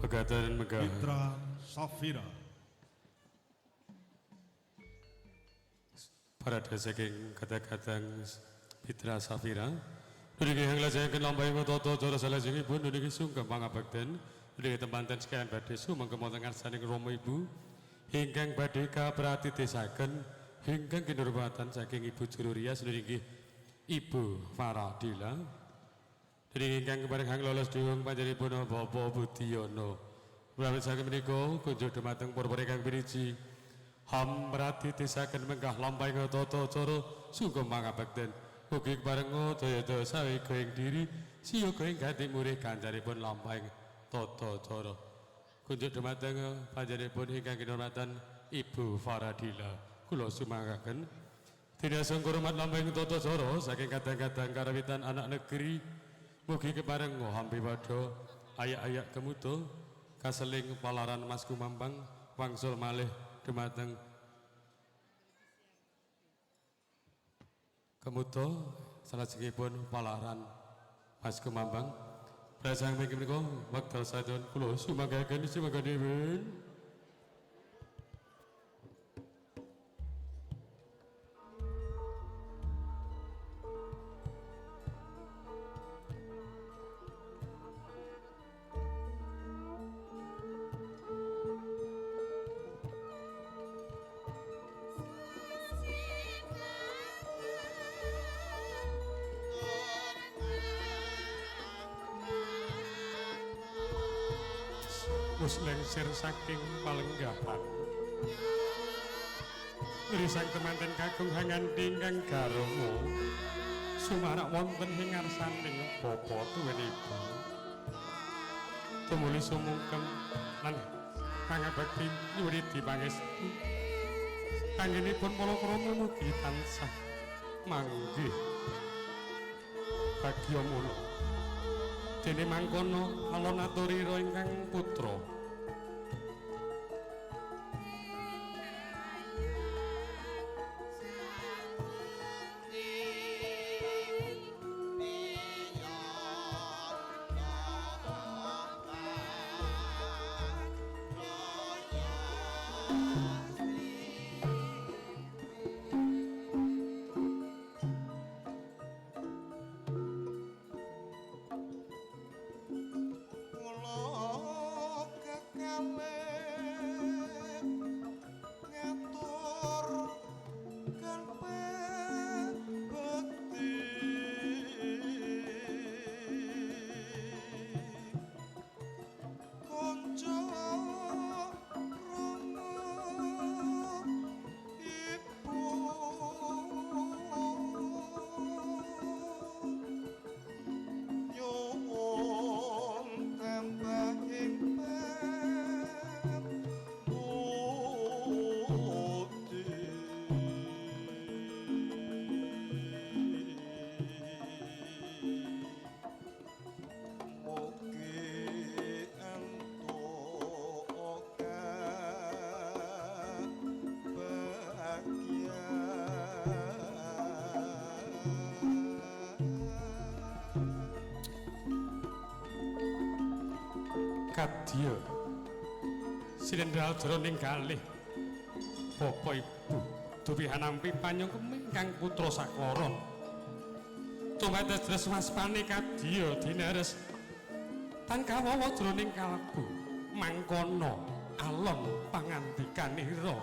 Pegatan megah Mitra Safira parada saking kata-katang Mitra Safira nuniki hang lajengaken lampahing tata cara salajengipun nuniki sungkem pangabekten nuniki tempanten sekalian badhe sumangga wonten ngarsaning Rama Ibu ingkang badhe kapratitisaken ingkang kinurmatan saking Ibu Juru Rias nuniki Ibu Faradila nuniki ingkang kepareng lolos diung panjenenganipun Bapak Budiono Pramit saking menika kunjuk dumateng para ingkang piniji hamratitisaken menggah lampahing tata cara sungkem pangabekten ugi kepareng daya-daya sawi going diri siya going ganti murih kancaripun lampahing tata cara kunjuk dumateng panjenenganipun ingkang kinurmatan Ibu Faradila kula sumanggaken dinasung hormat lampahing tata cara saking kadang-kadang karawitan anak negeri mugi kepareng hampi padha ayak-ayak kemuto kaseling palaran Mas Kumambang wangsul malih dumateng kemuto salajengipun palaran Mas Kumambang prasang mriki menika wekdal sadon kula sumanggaken sumangganipun lengsir saking palenggahan risang temanten kakung hanganti ingkang garwa sumarak wonten ing ngarsaning bapa tuwinipun tumuli sumungkem lan pangabekti nyuriti pangestu anggenipun palakrama mugi tansah manggih bagya mula dene mangkono alon aturira ingkang putra kadya silendral jroning kalih Bapak Ibu dupi hanampi panyengkem ingkang putra sakara tumetes tresnaspane kadya dineres tan kawawa jroning kalbu mangkono alon pangandikanira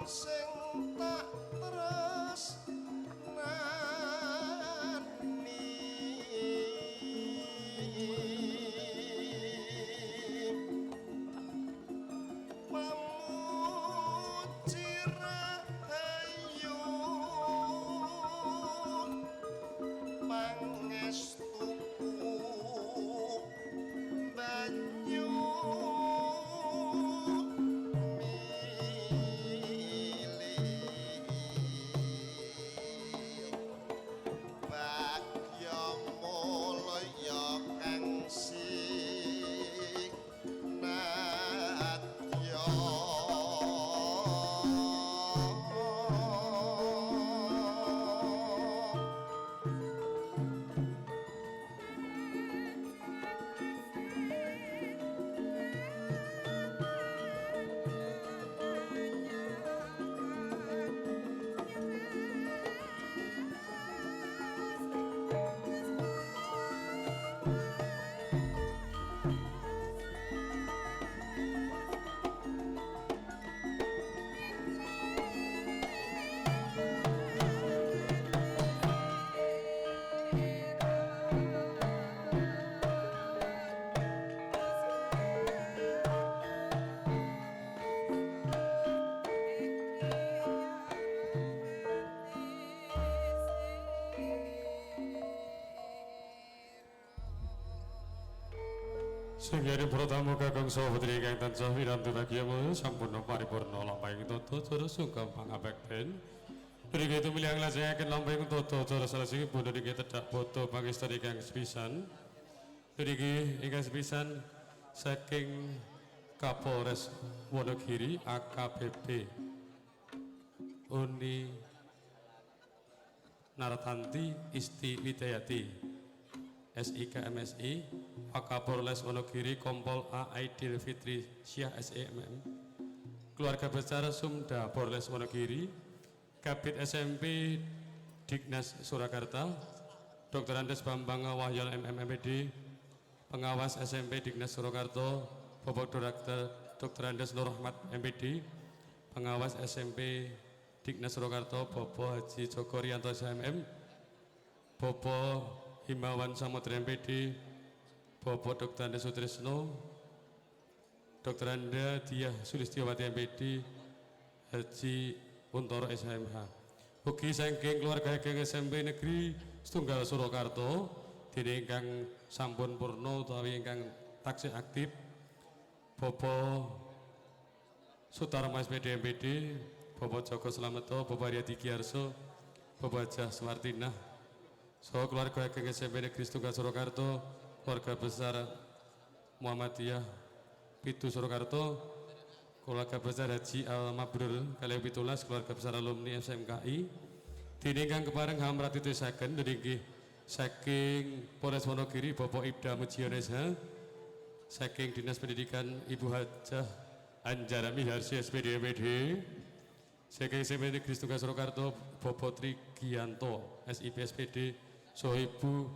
sing tak tresnani bagya mulya kang sinadya Singgiring para tamu kakang saha putri kang tansah wirantu bagya mulya sampun paripurna lampahing tata cara sugeng pangabekten. Mriki tumilih nglajengaken lampahing tata cara salajengipun niki tedhak foto pangestri kang sepisan. Mriki ingkang sepisan saking Kapolres Wonogiri AKBP Uni Nartanti Isti Widayati SIK MSI Wakapolres Wonogiri Kompol A Aidil Fitri Syah SEMM Keluarga Besar Sumda Polres Wonogiri Kabid SMP Dignas Surakarta Dr. Andes Bambang Wahyol MMMPD Pengawas SMP Dignas Surakarta Bapak Dr. Andes Nur Rahmat MPD Pengawas SMP Dignas Surakarta Bapak Haji Joko Rianto SMM Bapak Himawan Samudra MPD Bapak Dr. Andes Sutrisno Dr. Anda Diah Sulistiawati MPD Haji Untoro SMH ugi saking keluarga saking SMP Negeri Setunggal Surakarta dene ingkang sampun purna utawi ingkang taksih aktif Bapak Sutarma SPD MPD Bapak Joko Slameto Bapak Riyadi Giarso Bapak Jah Swartinah so keluarga saking SMP Negeri Setunggal Surakarta keluarga besar Muhammadiyah Pitu Surakarta keluarga besar Haji Al Mabrur kaliyan 17 keluarga besar alumni SMKI dene ingkang kepareng hamratitosaken nggih saking Polres Wonogiri Bapak Ibda Mujionesha saking Dinas Pendidikan Ibu Hajah Anjara Miharsi SPD MPD saking SMP Negeri Setunggal Surakarta Bapak Trigianto SIP SPD Sohibu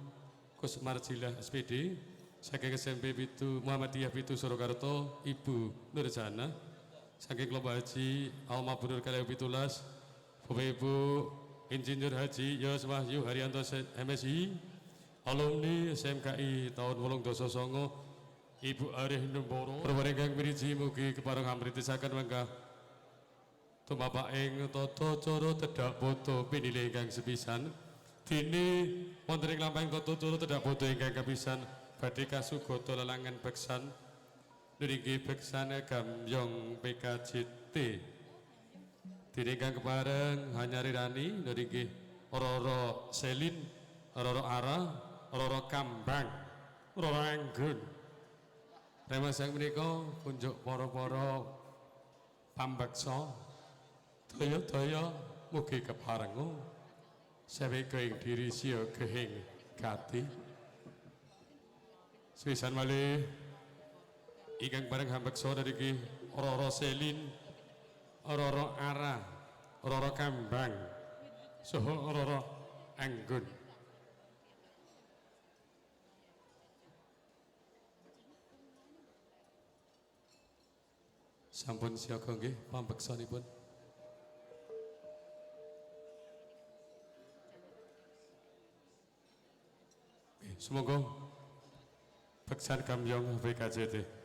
Kusmarjilah SPD saking SMP Pitu Muhammadiyah Pitu Surakarta Ibu Nurjana saking kelompok Haji Al Mabrur kaliyan 17 Bapak Ibu Insinyur Haji Yos Wahyu Haryanto MSI alumni SMKI tahun 2009 Ibu Arih Numboro perwaringkang miriji mugi kepareng hamritisaken wenggah tumapak ing tata cara tedhak foto pinilih ingkang sepisan dene wonten ing lampahing tata cara tedhak foto ingkang kapisan badhe kasugata lelangan beksan niki beksan Gamyong PKJT dene ingkang kepareng Hanyari Rani niki Roro Selin Roro Ara Roro Kambang Roro Anggun remasang menika kunjuk para-para pambeksa daya-daya mugi keparenga saweka ing diri sia gehing gati sepisan malih ingkang bareng hambeksa niki Roro Selin Roro Ara Roro Kambang saha Roro Anggun sampun siaga nggih pambeksanipun semoga beksan Gamyong PKJT